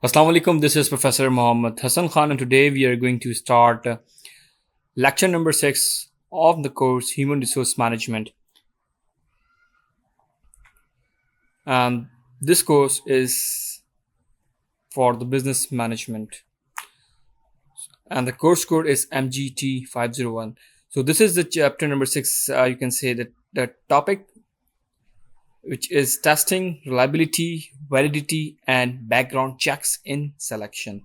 Assalamu alaikum. This is Professor M.Hassan.khan, and today we are going to start lecture number 6 of the course Human Resource Management. And this course is for the business management, and the course code is MGT501. So this is the chapter number 6. You can say that the topic, which is testing, reliability, validity, and background checks in selection.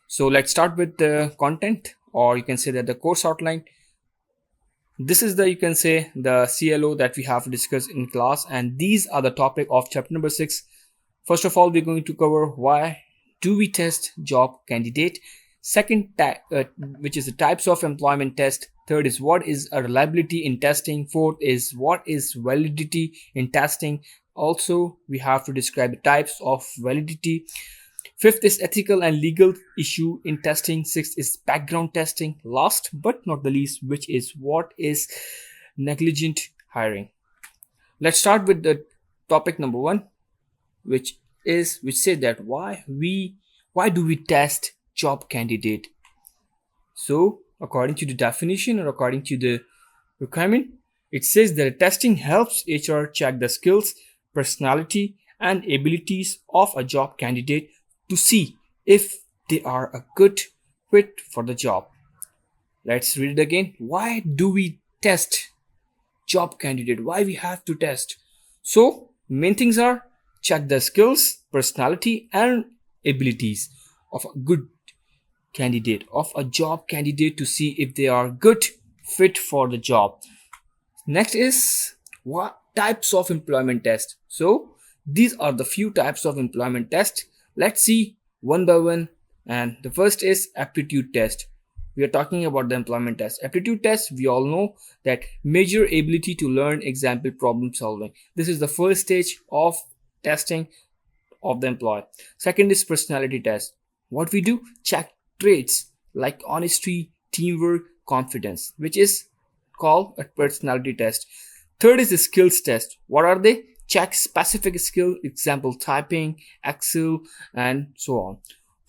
So let's start with the content, or you can say that the course outline. This is the, you can say, the CLO that we have discussed in class, and these are the topic of chapter number 6. First of all, we're going to cover why do we test job candidate. Second, which is the types of employment test. Third is what is a reliability in testing. Fourth is what is validity in testing. Also, we have to describe the types of validity. Fifth is ethical and legal issue in testing. Sixth is background testing. Last but not the least, which is what is negligent hiring. Let's start with the topic number 1, which says that why do we test job candidate. So according to the definition, or according to the requirement, it says that testing helps HR check the skills, personality, and abilities of a job candidate to see if they are a good fit for the job. Let's read it again. Why do we test job candidate? Why we have to test? So main things are check the skills, personality, and abilities of a good candidate, of a job candidate, to see if they are good fit for the job. Next is what types of employment test. So these are the few types of employment test. Let's see one by one. And the first is aptitude test. We are talking about the employment test. Aptitude test, we all know that measure ability to learn, example problem solving. This is the first stage of testing of the employee. Second is personality test. What we do, check traits like honesty, teamwork, confidence, which is called a personality test. Third is the skills test. What are they? Check specific skill, example typing, Excel, and so on.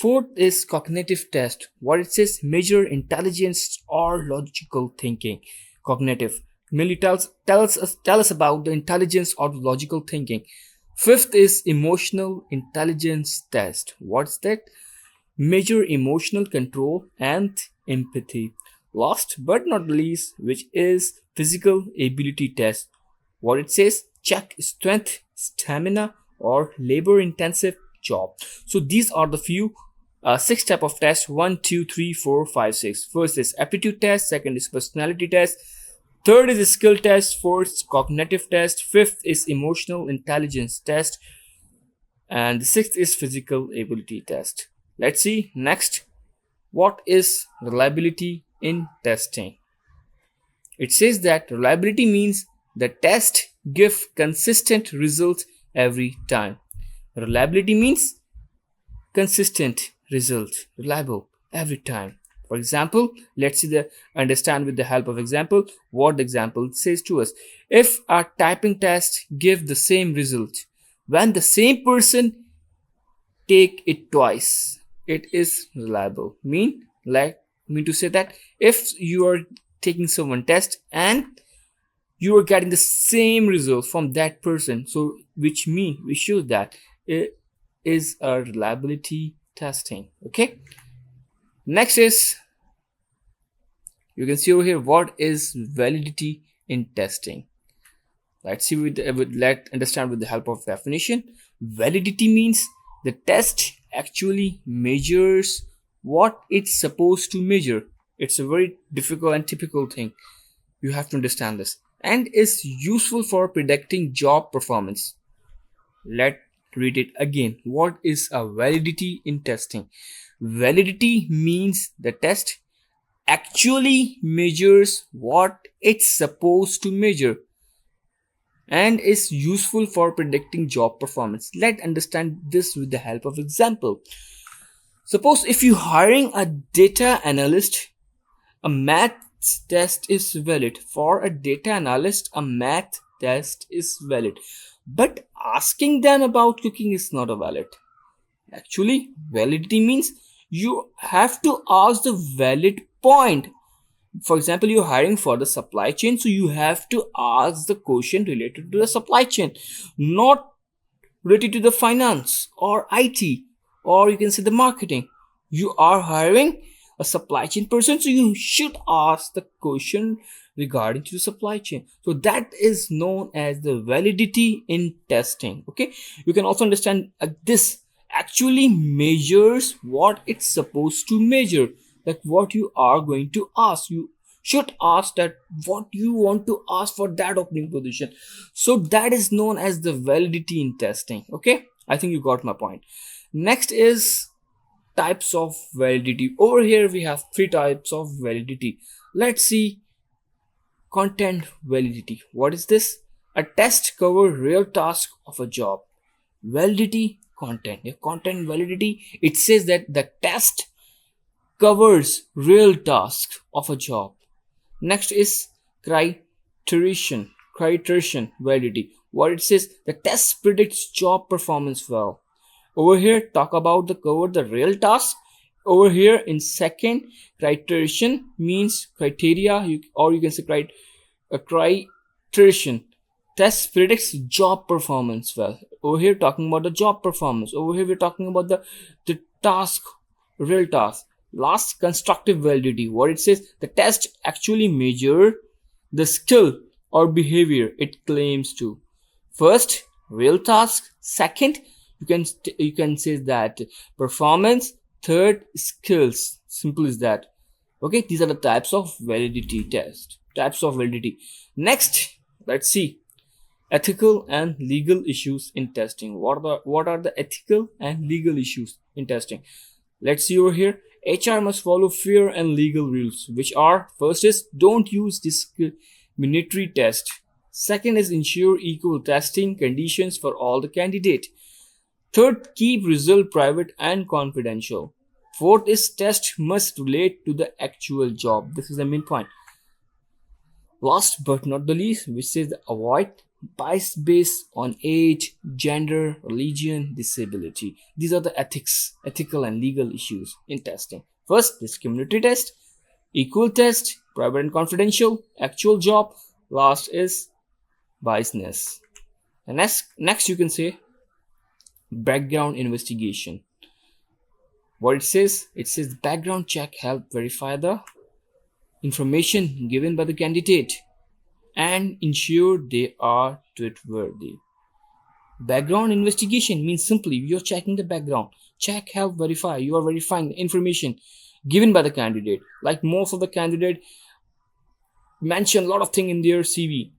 Fourth is cognitive test. What it says, measure intelligence or logical thinking. Cognitive merely tells us about the intelligence or logical thinking. Fifth is emotional intelligence test. What's that? Measure emotional control and empathy. Last but not least, which is physical ability test. What it says, check strength, stamina, or labor intensive job. So these are the few 6 type of tests. 1, 2, 3, 4, 5, 6. First is aptitude test. Second is personality test. Third is skill test. Fourth, cognitive test. Fifth is emotional intelligence test. And the sixth is physical ability test. Let's see next. What is reliability in testing? It says that reliability means the test give consistent results every time. Reliability means consistent result, reliable every time. For example, let's see understand with the help of example what the example says to us. If a typing test give the same result when the same person take it twice, it is reliable. Mean to say that if you are taking someone test and you are getting the same result from that person, so which shows that it is a reliability testing. Okay, next is, you can see over here, what is validity in testing. Let's see let's understand with the help of definition. Validity means the test actually measures what it's supposed to measure. It's a very difficult and typical thing. You have to understand this, and is useful for predicting job performance. Let's read it again. What is a validity in testing? Validity means the test actually measures what it's supposed to measure and is useful for predicting job performance. Let's understand this with the help of example. Suppose if you're hiring a data analyst, a math test is valid. For a data analyst, a math test is valid. But asking them about cooking is not a valid. Actually, validity means you have to ask the valid point. For example, you're hiring for the supply chain, so you have to ask the question related to the supply chain, not related to the finance or IT, or you can say the marketing. You are hiring a supply chain person, so you should ask the question regarding to the supply chain. So that is known as the validity in testing. Okay, you can also understand this actually measures what it's supposed to measure, like what you are going to ask. You should ask that what you want to ask for that opening position. So that is known as the validity in testing. Okay, I think you got my point. Next is types of validity. Over here we have three types of validity. Let's see. Content validity. What is this? A test cover real task of a job. Validity content. Your content validity, it says that the test covers real task of a job. Next is criterion. Criterion validity. What it says, the test predicts job performance well. Over here, talk about the cover the real task. Over here in second, criterion means criteria, or you can say a criterion. Test predicts job performance well. Over here, talking about the job performance. Over here, we're talking about the task, real task. Last, constructive validity. What it says, the test actually measure the skill or behavior it claims to. First, real task. Second, you can say that performance. Third, skills. Simple as that. Okay, these are the types of validity test. Types of validity. Next, let's see ethical and legal issues in testing. What are the ethical and legal issues in testing? Let's see over here. HR must follow fair and legal rules, which are: first is don't use discriminatory test. Second is ensure equal testing conditions for all the candidate. Third, keep result private and confidential. Fourth is test must relate to the actual job. This is the main point. Last but not the least, which says avoid bias based on age, gender, religion, disability. These are the ethical and legal issues in testing. First, discriminatory test, equal test, private and confidential, actual job. Last is biasness. And next you can say background investigation. What it says background check help verify the information given by the candidate and ensure they are trustworthy. Background investigation means simply you're checking the background. Check, help, verify. You are verifying the information given by the candidate. Like most of the candidate mention a lot of things in their CV.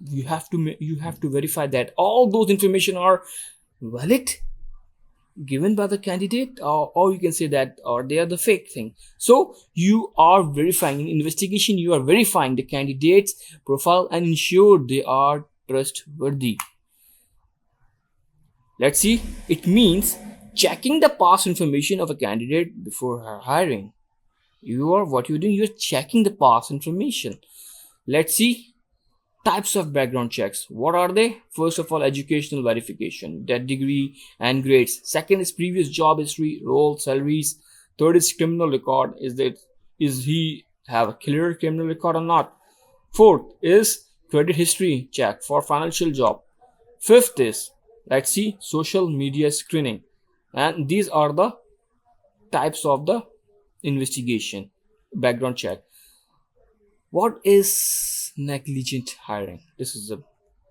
You have to verify that all those information are valid given by the candidate, or you can say that or they are the fake thing. So you are verifying in investigation, you are verifying the candidate's profile and ensure they are trustworthy. Let's see, it means checking the past information of a candidate before hiring. What you're doing, you're checking the past information. Let's see types of background checks. What are they? First of all, educational verification, that degree and grades. Second is previous job history, role, salaries. Third is criminal record. Is he have a clear criminal record or not? Fourth is credit history check for financial job. Fifth is, let's see, social media screening. And these are the types of the investigation background check. What is negligent hiring? This is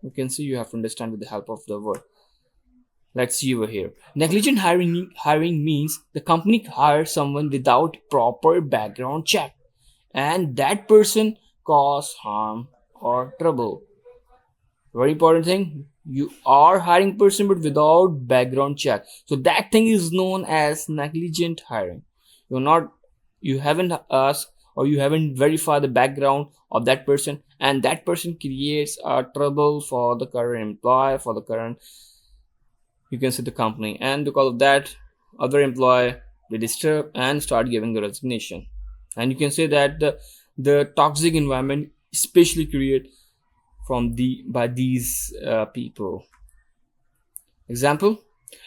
you can see, you have to understand with the help of the word. Let's see over here. Negligent hiring means the company hires someone without proper background check and that person cause harm or trouble. Very important thing, you are hiring person but without background check, so that thing is known as negligent hiring. You haven't asked or you haven't verified the background of that person, and that person creates a trouble for the current employee, for the current, you can say, the company, and because of that other employee they disturb and start giving the resignation. And you can say that the toxic environment especially create from by these people. Example,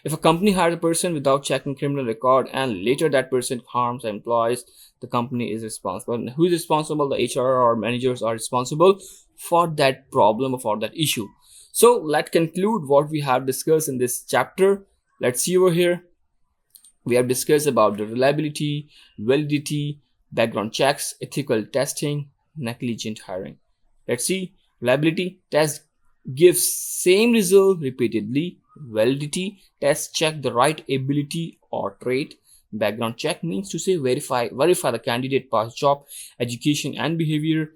If a company hires a person without checking criminal record and later that person harms employees, the company is responsible. And who is responsible? The HR or managers are responsible for that problem or for that issue. So let's conclude what we have discussed in this chapter. Let's see over here. We have discussed about the reliability, validity, background checks, ethical testing, negligent hiring. Let's see. Reliability test gives same result repeatedly. Validity test check the right ability or trait. Background check means to say verify the candidate past job, education and behavior.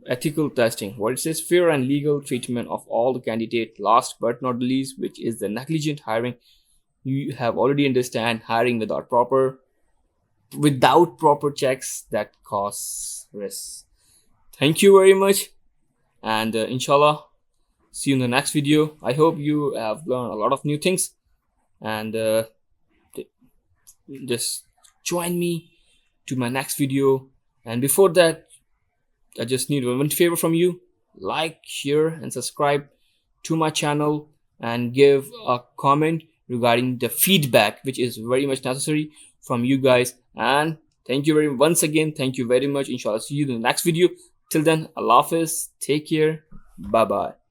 Ethical testing, what it says, fair and legal treatment of all the candidate. Last but not least, which is the negligent hiring. You have already understand hiring without proper checks that cause risks. Thank you very much, and inshallah see you in the next video. I hope you have learned a lot of new things, and just join me to my next video. And before that, I just need one favor from you: like, share and subscribe to my channel, and give a comment regarding the feedback, which is very much necessary from you guys. And thank you once again, thank you very much. Inshallah see you in the next video. Till then, Allah Hafiz, take care, bye bye.